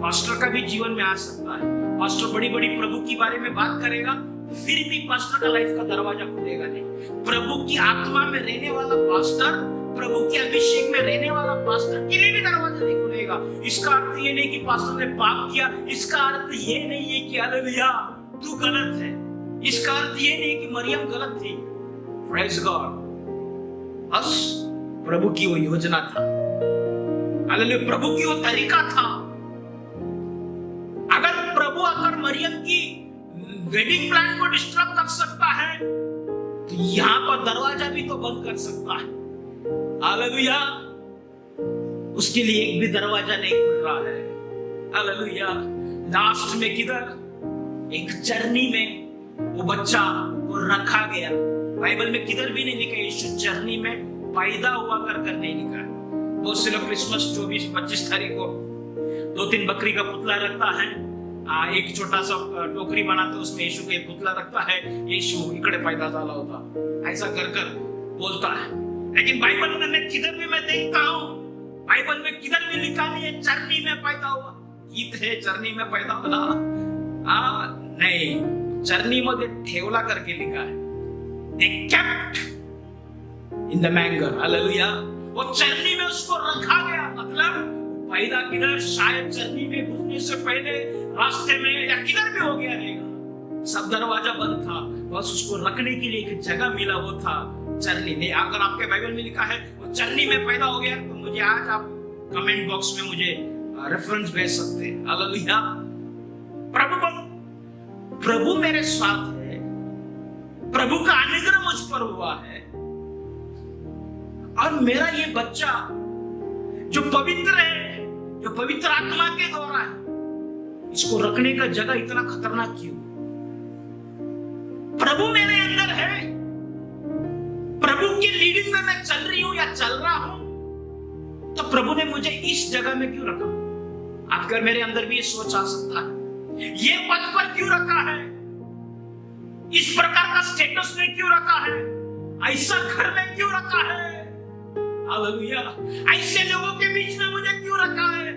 पास्टर का भी जीवन में आ सकता है। पास्टर बड़ी बड़ी प्रभु के बारे में बात करेगा, फिर भी पास्टर का लाइफ का दरवाजा खुलेगा नहीं। प्रभु की आत्मा में रहने वाला पास्टर, प्रभु के अभिषेक में रहने वाला पास्टर के लिए भी दरवाजा नहीं खुलेगा। इसका अर्थ ये नहीं कि पास्टर ने पाप किया, इसका अर्थ ये नहीं है कि हालेलुया तू गलत है, इसका अर्थ ये नहीं कि मरियम गलत थी। Praise God. बस प्रभु की वो योजना था, हालेलुया प्रभु की वो तरीका था। अगर मरियम की वेडिंग प्लान को डिस्टर्ब कर सकता है तो यहां पर दरवाजा भी तो बंद कर सकता है। हालेलुया। उसके लिए एक भी दरवाजा नहीं खुल रहा है। हालेलुया। लास्ट में किधर एक चरनी में वो बच्चा को रखा गया। बाइबल में किधर भी नहीं लिखा यीशु चरनी में पैदा हुआ कर नहीं लिखा। बहुत से लोग क्रिसमस 24-25 तारीख को 2-3 बकरी का पुतला रखता है, एक छोटा सा टोकरी बनाते उसमें यीशु का पुतला रखता है, यीशु इकड़े पैदा झाला होता, ऐसा कर बोलता है। लेकिन बाइबल में मैं किधर भी मैं देखता हूँ, बाइबल में किधर भी लिखा नहीं है चरनी में पैदा हुआ। गीत है चरनी में पैदा हुआ, नहीं, चरनी मध्ये ठेवला करके लिखा है। They kept in the manger, hallelujah. वो चरनी में उसको रखा गया, मतलब पैदा किधर, शायद चरनी में घुसने से पहले रास्ते में या किधर भी हो गया रहेगा। सब दरवाजा बंद था, बस उसको रखने के लिए एक जगह मिला, वो था चरनी। नहीं, अगर आपके बाइबल में लिखा है वो चरनी में पैदा हो गया तो मुझे आज आप कमेंट बॉक्स में मुझे रेफरेंस भेज सकते हैं। हालेलुया। प्रभु मेरे साथ है, प्रभु का अनुग्रह मुझ पर हुआ है, और मेरा ये बच्चा जो पवित्र है, जो पवित्र आत्मा के द्वारा है, इसको रखने का जगह इतना खतरनाक क्यों? प्रभु मेरे अंदर है, प्रभु की लीडिंग में मैं चल रही हूं या चल रहा हूं, तो प्रभु ने मुझे इस जगह में क्यों रखा? आपके और मेरे अंदर भी ये सोच आ सकता है, ये पद पर क्यों रखा है, इस प्रकार का स्टेटस में क्यों रखा है, ऐसा घर में क्यों रखा है। हालेलुया। ऐसे लोगों के बीच में मुझे क्यों रखा है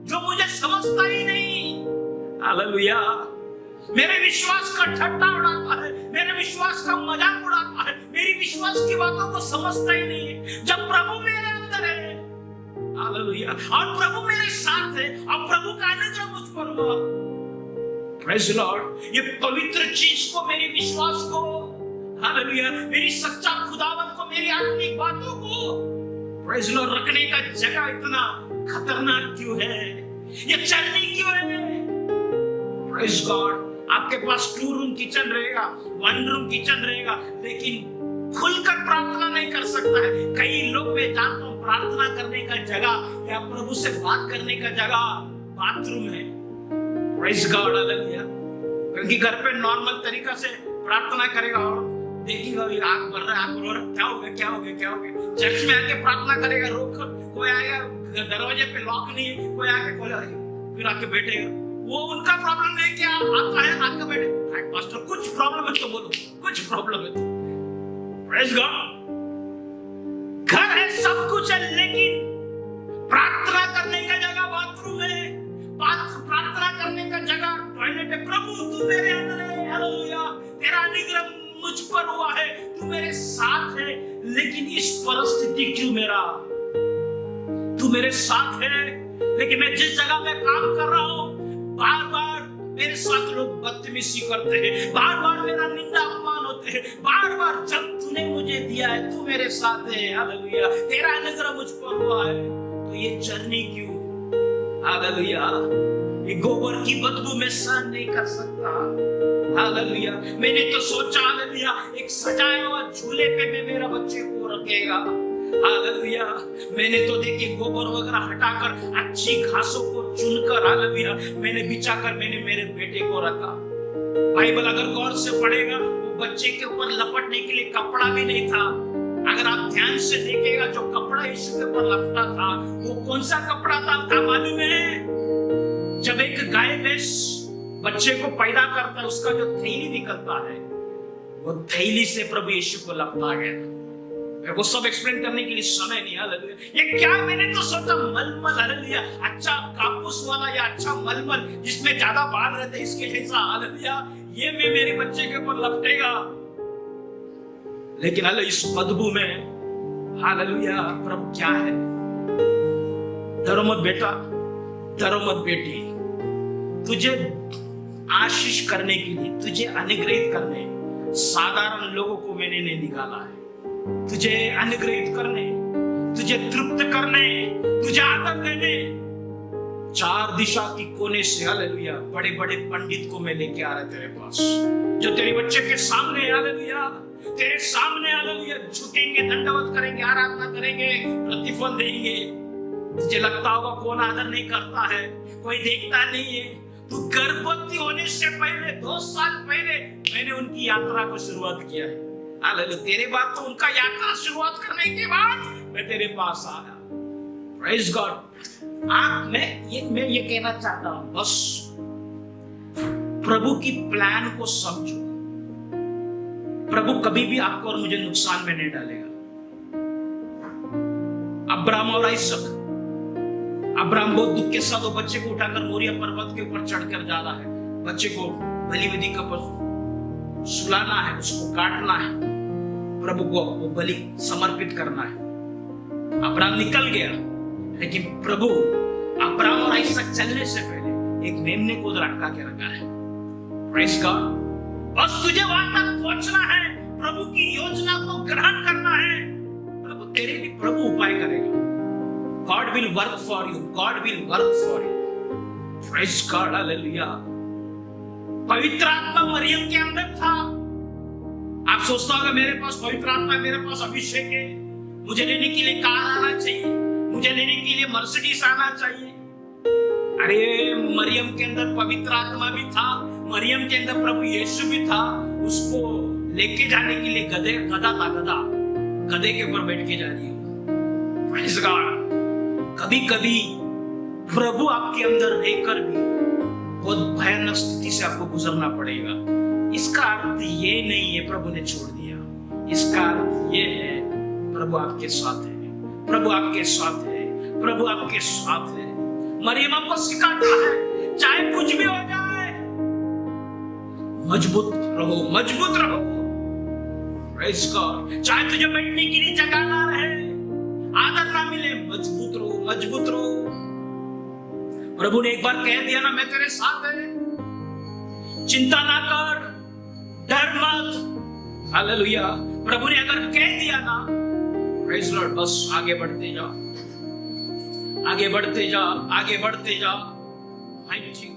जो मुझे समझता ही नहीं। हालेलुया। मेरे विश्वास का ठट्टा उड़ाता है, मेरे विश्वास का मजाक उड़ाता है, मेरी विश्वास की बातों को समझता ही नहीं है। जब प्रभु मेरे अंदर है, हालेलुया, और प्रभु मेरे साथ है, और प्रभु का अनुग्रह मुझ पर हुआ, प्रेज़ द लॉर्ड। ये पवित्र चीज को, मेरे विश्वास को, हालेलुया, मेरी सच्चा खुदावंत को, मेरी आत्मिक बातों को, प्रेज़ द लॉर्ड, रखने का जगह इतना खतरनाक क्यों है, ये चरनी क्यों है। Praise God. आपके पास 2 रूम किचन रहेगा, 1 रूम किचन रहेगा, लेकिन खुलकर प्रार्थना नहीं कर सकता है। कई लोग मैं जानता हूं प्रार्थना करने का जगह या प्रभु से बात करने का जगह बाथरूम है। Praise God, hallelujah. क्योंकि घर पे नॉर्मल तरीका से प्रार्थना करेगा और देखेगा ये आग बढ़ रहा है, आग बढ़ रहा है, क्या हो गया क्या हो गया क्या हो गया। चर्च में आके प्रार्थना करेगा, रोक कोई आएगा, दरवाजे पे लॉक नहीं है, कोई आके खोलेगा, फिर आके बैठेगा। वो उनका प्रॉब्लम लेके आता है, आके बैठे, पास्टर कुछ प्रॉब्लम है तो बोलो, कुछ प्रॉब्लम है तो। Praise God. घर है, सब कुछ है, लेकिन प्रार्थना करने का जगह बाथरूम है, प्रार्थना करने का जगह टॉयलेट है। प्रभु तू मेरे अंदर है, हालेलुया, तेरा अनुग्रह मुझ पर हुआ है, तू मेरे साथ है, लेकिन इस परिस्थिति क्यों तू मेरे साथ है, लेकिन मैं जिस जगह में काम कर रहा हूं बार बार मेरे साथ लोग बदतमीजी करते हैं, बार बार मेरा निंदा अपमान होते हैं, बार बार जब तूने मुझे दिया है तू मेरे साथ है, हालेलुया, तेरा अनुग्रह मुझ पर हुआ है, तो ये जर्नी क्यों, हालेलुया, ये गोबर की बदबू में सहन नहीं कर सकता, हालेलुया। मैंने तो सोचा हालेलुया एक सजाया हुआ झूले पे में मेरा बच्चे को रखेगा, हालेलुया। मैंने तो देखिए गोबर वगैरह हटाकर अच्छी घासों को चुनकर हालेलुया मैंने बिछाकर मैंने मेरे बेटे को रखा। बाइबल अगर गौर से पढ़ेगा वो बच्चे के ऊपर लपटने के लिए कपड़ा भी नहीं था। अगर आप ध्यान से देखेगा जो कपड़ा यीशु के ऊपर लपटा था वो कौन सा कपड़ा था मालूम है? जब एक गाय भैंस बच्चे को पैदा करता है उसका जो थैली निकलता है वो थैली से प्रभु यीशु को लपटा गया। मेरे को सब एक्सप्लेन करने के लिए समय नहीं, हालेलुया। ये क्या, मैंने तो सोचा मलमल, हालेलुया, अच्छा कापूस वाला या अच्छा मलमल जिसमें ज्यादा बाल रहते इसके जैसा, हालेलुया, ये मैं मेरे बच्चे के ऊपर लपटेगा। लेकिन हालेलुया इस बदबू में हालेलुया प्रभु क्या है? डरो मत बेटा, डरो मत बेटी, तुझे आशीष करने के लिए, तुझे अनुग्रहित करने साधारण लोगों को मैंने नहीं निकाला है, तुझे अनुग्रहित करने, तुझे तृप्त करने, तुझे आदर देने, चार दिशा की कोने से हालेलुया बड़े बड़े पंडित को मैं लेके आ रहा तेरे पास, जो तेरे बच्चे के सामने हालेलुया तेरे सामने हालेलुया झुकेंगे, दंडवत करेंगे, आराधना करेंगे, प्रतिफल देंगे। तुझे लगता होगा कौन आदर नहीं करता है, कोई देखता नहीं है। तू गर्भवती होने से पहले 2 साल पहले मैंने उनकी यात्रा को शुरुआत किया है, हालेलुया। तेरे बाद तो उनका यात्रा शुरुआत करने के बाद मैं तेरे पास आया। Praise God. मैं ये कहना चाहता हूं, बस प्रभु की प्लान को समझो। प्रभु कभी भी आपको और मुझे नुकसान में नहीं डालेगा। अब्राहम और आइसक, अब्राहम बहुत दुख के साथ वो बच्चे को उठाकर मोरिया पर्वत के ऊपर चढ़कर जा रहा है, बच्चे को बलिवेदी के ऊपर सुलाना है, उसको काटना है, प्रभु को वो बलि समर्पित करना है। अब्राहम निकल गया, लेकिन प्रभु अब्राहम और आइसक चलने से पहले एक मेमने को लटका के रखा है। Praise God. बस तुझे वहां तक पहुंचना है, प्रभु की योजना को ग्रहण करना है, प्रभु तेरे लिए प्रभु उपाय करेगा। God will work for you. God will work for you. Praise God, hallelujah. पवित्र आत्मा मरियम के अंदर था। आप सोचता होगा मेरे पास पवित्र आत्मा, मेरे पास अभिषेक है, मुझे लेने के लिए कार आना चाहिए, मुझे लेने के लिए मर्सिडीज आना चाहिए। अरे मरियम के अंदर पवित्र आत्मा भी था, मरियम के अंदर प्रभु यीशु भी था। उसको लेके जाने के लिए गधा था, गधे के ऊपर बैठ के जा रही है। Praise God. कभी कभी प्रभु आपके अंदर रहकर भी बहुत भयानक स्थिति से आपको गुजरना पड़ेगा। इसका अर्थ ये नहीं है प्रभु ने छोड़ दिया, इसका अर्थ ये है प्रभु आपके साथ है, प्रभु आपके साथ है, प्रभु आपके साथ है। मरियम आपको सिखाता है चाहे कुछ भी हो जाए मजबूत रहो, मजबूत रहो। Praise God. चाहे तुझे बैठने के लिए जगह ना रहे, आदर ना मिले, मजबूत रहो, मजबूत रहो। प्रभु ने एक बार कह दिया ना मैं तेरे साथ है, चिंता ना कर, डर मत, हालेलुया। प्रभु ने अगर कह दिया ना, प्रेज़ लॉर्ड, बस आगे बढ़ते जाओ, आगे बढ़ते जाओ, आगे बढ़ते जाओ। Thank you.